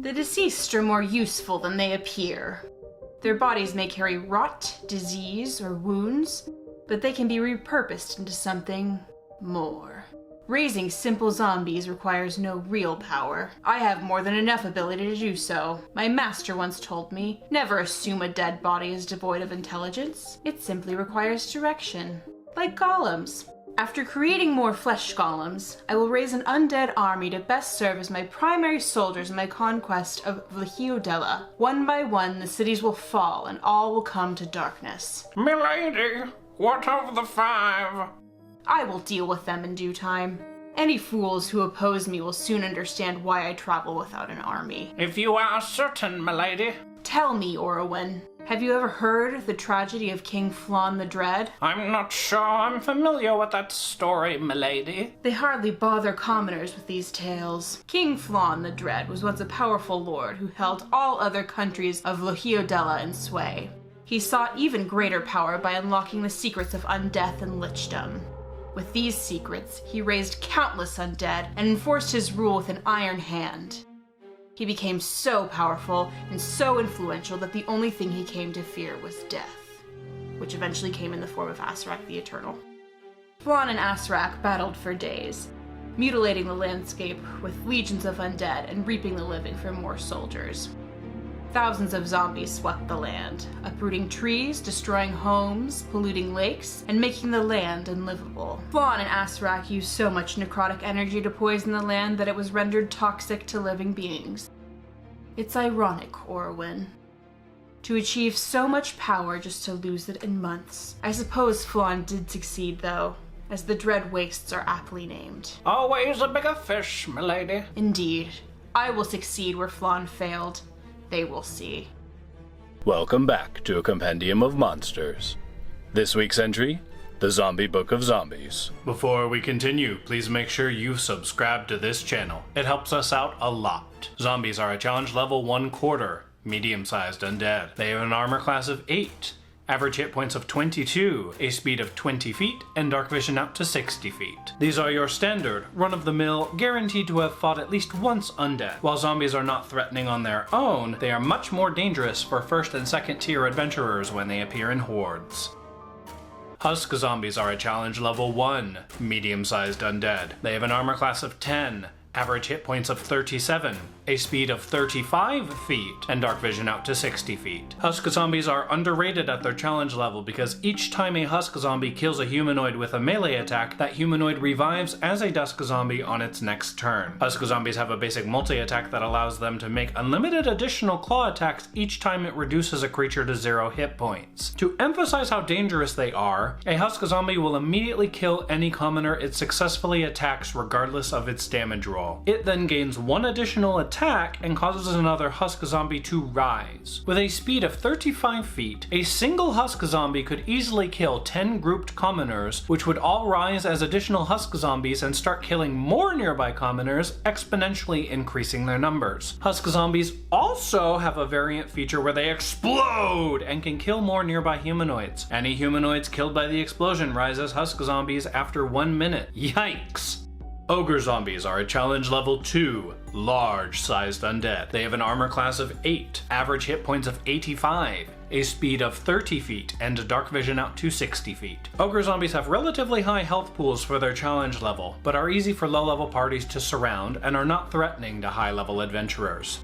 The deceased are more useful than they appear. Their bodies may carry rot, disease, or wounds, but they can be repurposed into something more. Raising simple zombies requires no real power. I have more than enough ability to do so. My master once told me, never assume a dead body is devoid of intelligence. It simply requires direction. Like golems. After creating more flesh golems, I will raise an undead army to best serve as my primary soldiers in my conquest of Vlhiodela. One by one, the cities will fall and all will come to darkness. Milady, what of the 5? I will deal with them in due time. Any fools who oppose me will soon understand why I travel without an army. If you are certain, milady. Tell me, Orwin, have you ever heard the tragedy of King Flann the Dread? I'm not sure I'm familiar with that story, milady. They hardly bother commoners with these tales. King Flann the Dread was once a powerful lord who held all other countries of Vlhiodela in sway. He sought even greater power by unlocking the secrets of undeath and lichdom. With these secrets, he raised countless undead and enforced his rule with an iron hand. He became so powerful and so influential that the only thing he came to fear was death, which eventually came in the form of Asarak the Eternal. Flann and Asarak battled for days, mutilating the landscape with legions of undead and reaping the living for more soldiers. Thousands of zombies swept the land, uprooting trees, destroying homes, polluting lakes, and making the land unlivable. Flann and Asarak used so much necrotic energy to poison the land that it was rendered toxic to living beings. It's ironic, Orwin. To achieve so much power just to lose it in months. I suppose Flann did succeed, though, as the Dread Wastes are aptly named. Always a bigger fish, milady. Indeed. I will succeed where Flann failed. They will see. Welcome back to a Compendium of Monsters. This week's entry, the Zombie Book of Zombies. Before we continue, please make sure you've subscribed to this channel. It helps us out a lot. Zombies are a challenge level 1/4, medium-sized undead. They have an armor class of 8, average hit points of 22, a speed of 20 feet, and dark vision out to 60 feet. These are your standard, run-of-the-mill, guaranteed to have fought at least once undead. While zombies are not threatening on their own, they are much more dangerous for first and second tier adventurers when they appear in hordes. Husk zombies are a challenge level 1, medium-sized undead. They have an armor class of 10, average hit points of 37, a speed of 35 feet, and dark vision out to 60 feet. Husk zombies are underrated at their challenge level because each time a husk zombie kills a humanoid with a melee attack, that humanoid revives as a dusk zombie on its next turn. Husk zombies have a basic multi-attack that allows them to make unlimited additional claw attacks each time it reduces a creature to 0 hit points. To emphasize how dangerous they are, a husk zombie will immediately kill any commoner it successfully attacks regardless of its damage roll. It then gains 1 additional attack and causes another husk zombie to rise. With a speed of 35 feet, a single husk zombie could easily kill 10 grouped commoners, which would all rise as additional husk zombies and start killing more nearby commoners, exponentially increasing their numbers. Husk zombies also have a variant feature where they explode and can kill more nearby humanoids. Any humanoids killed by the explosion rise as husk zombies after 1 minute. Yikes! Ogre zombies are a challenge level 2, large-sized undead. They have an armor class of 8, average hit points of 85, a speed of 30 feet, and dark vision out to 60 feet. Ogre zombies have relatively high health pools for their challenge level, but are easy for low-level parties to surround and are not threatening to high-level adventurers.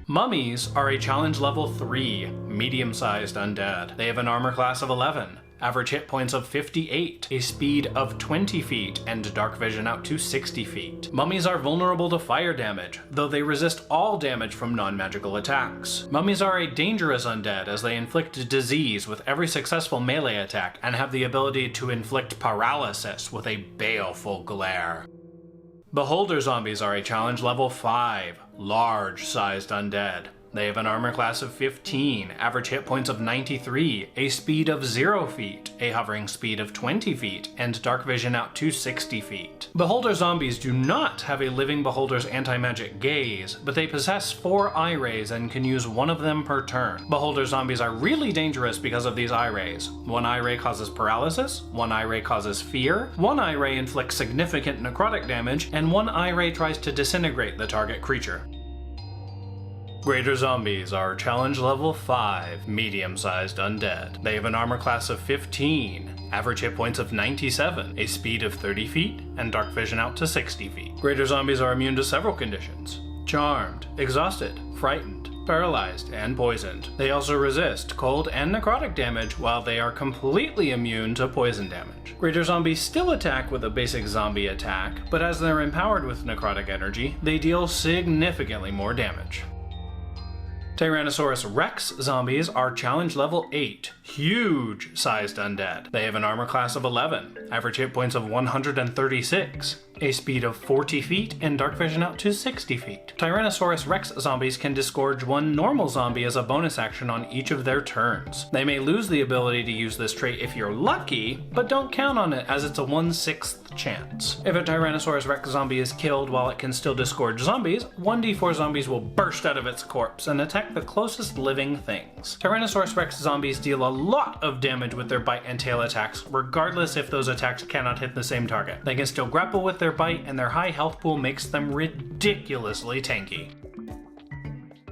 Mummies are a challenge level 3, medium-sized undead. They have an armor class of 11, average hit points of 58, a speed of 20 feet, and dark vision out to 60 feet. Mummies are vulnerable to fire damage, though they resist all damage from non-magical attacks. Mummies are a dangerous undead as they inflict disease with every successful melee attack and have the ability to inflict paralysis with a baleful glare. Beholder zombies are a challenge level 5, large-sized undead. They have an armor class of 15, average hit points of 93, a speed of 0 feet, a hovering speed of 20 feet, and dark vision out to 60 feet. Beholder zombies do not have a living beholder's anti-magic gaze, but they possess 4 eye rays and can use 1 of them per turn. Beholder zombies are really dangerous because of these eye rays. 1 eye ray causes paralysis, 1 eye ray causes fear, 1 eye ray inflicts significant necrotic damage, and 1 eye ray tries to disintegrate the target creature. Greater Zombies are challenge level 5, medium-sized undead. They have an armor class of 15, average hit points of 97, a speed of 30 feet, and dark vision out to 60 feet. Greater Zombies are immune to several conditions: charmed, exhausted, frightened, paralyzed, and poisoned. They also resist cold and necrotic damage, while they are completely immune to poison damage. Greater Zombies still attack with a basic zombie attack, but as they're empowered with necrotic energy, they deal significantly more damage. Tyrannosaurus Rex zombies are challenge level 8, huge-sized undead. They have an armor class of 11, average hit points of 136, a speed of 40 feet, and dark vision out to 60 feet. Tyrannosaurus Rex zombies can disgorge one normal zombie as a bonus action on each of their turns. They may lose the ability to use this trait if you're lucky, but don't count on it as it's a 1/6 chance. If a Tyrannosaurus Rex zombie is killed while it can still disgorge zombies, 1d4 zombies will burst out of its corpse and attack the closest living things. Tyrannosaurus Rex zombies deal a lot of damage with their bite and tail attacks, regardless if those attacks cannot hit the same target. They can still grapple with their bite, and their high health pool makes them ridiculously tanky.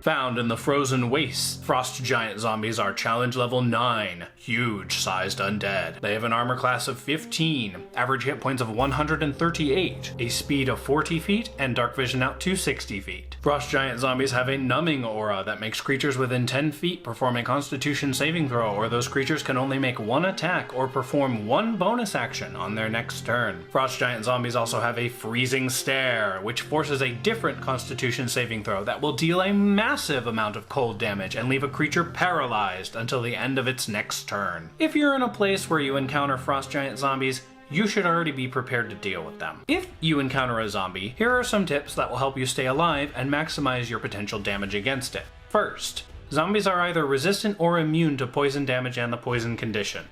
Found in the frozen wastes, frost giant zombies are challenge level 9, huge-sized undead. They have an armor class of 15, average hit points of 138, a speed of 40 feet, and dark vision out to 60 feet. Frost giant zombies have a numbing aura that makes creatures within 10 feet perform a Constitution saving throw, or those creatures can only make one attack or perform one bonus action on their next turn. Frost giant zombies also have a freezing stare, which forces a different Constitution saving throw that will deal a massive amount of cold damage and leave a creature paralyzed until the end of its next turn. If you're in a place where you encounter frost giant zombies, you should already be prepared to deal with them. If you encounter a zombie, here are some tips that will help you stay alive and maximize your potential damage against it. First, zombies are either resistant or immune to poison damage and the poison condition.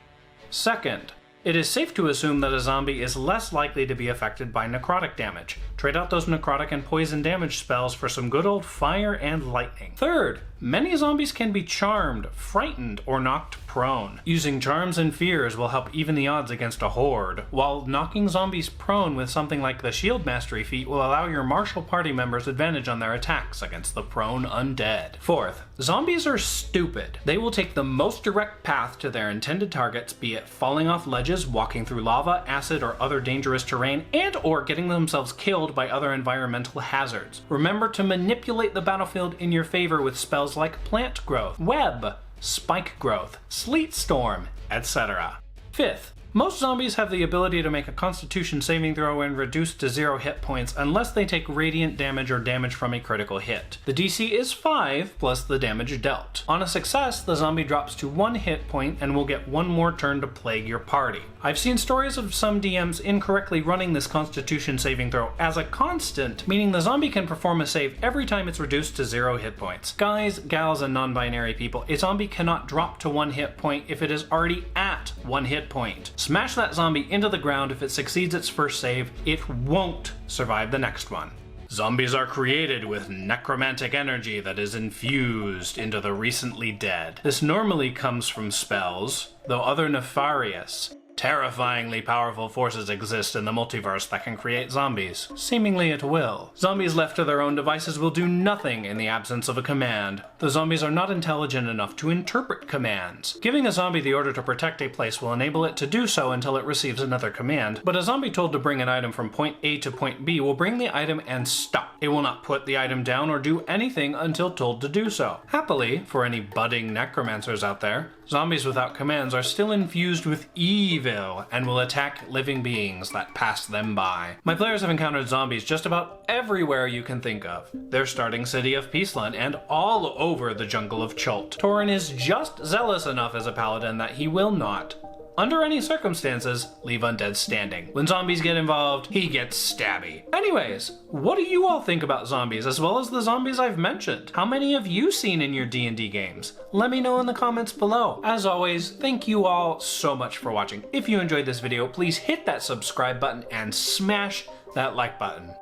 Second, it is safe to assume that a zombie is less likely to be affected by necrotic damage. Trade out those necrotic and poison damage spells for some good old fire and lightning. Third, many zombies can be charmed, frightened, or knocked prone. Using charms and fears will help even the odds against a horde, while knocking zombies prone with something like the Shield Mastery feat will allow your martial party members advantage on their attacks against the prone undead. Fourth, zombies are stupid. They will take the most direct path to their intended targets, be it falling off ledges, walking through lava, acid, or other dangerous terrain, and or getting themselves killed by other environmental hazards. Remember to manipulate the battlefield in your favor with spells like Plant Growth, Web, Spike Growth, Sleet Storm, etc. Fifth, most zombies have the ability to make a Constitution saving throw and reduce to 0 hit points unless they take radiant damage or damage from a critical hit. The DC is 5 plus the damage dealt. On a success, the zombie drops to 1 hit point and will get 1 more turn to plague your party. I've seen stories of some DMs incorrectly running this Constitution saving throw as a constant, meaning the zombie can perform a save every time it's reduced to 0 hit points. Guys, gals, and non-binary people, a zombie cannot drop to 1 hit point if it is already at 1 hit point. Smash that zombie into the ground. If it succeeds its first save, it won't survive the next one. Zombies are created with necromantic energy that is infused into the recently dead. This normally comes from spells, though other nefarious, terrifyingly powerful forces exist in the multiverse that can create zombies, seemingly at will. Zombies left to their own devices will do nothing in the absence of a command. The zombies are not intelligent enough to interpret commands. Giving a zombie the order to protect a place will enable it to do so until it receives another command, but a zombie told to bring an item from point A to point B will bring the item and stop. It will not put the item down or do anything until told to do so. Happily, for any budding necromancers out there, zombies without commands are still infused with evil and will attack living beings that pass them by. My players have encountered zombies just about everywhere you can think of. Their starting city of Peaceland and all over the jungle of Chult. Torin is just zealous enough as a paladin that he will not, under any circumstances, leave undead standing. When zombies get involved, he gets stabby. Anyways, what do you all think about zombies, as well as the zombies I've mentioned? How many have you seen in your D&D games? Let me know in the comments below. As always, thank you all so much for watching. If you enjoyed this video, please hit that subscribe button and smash that like button.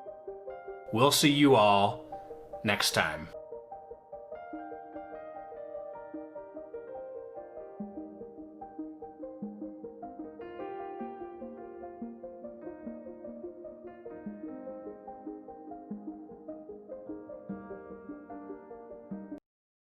We'll see you all next time.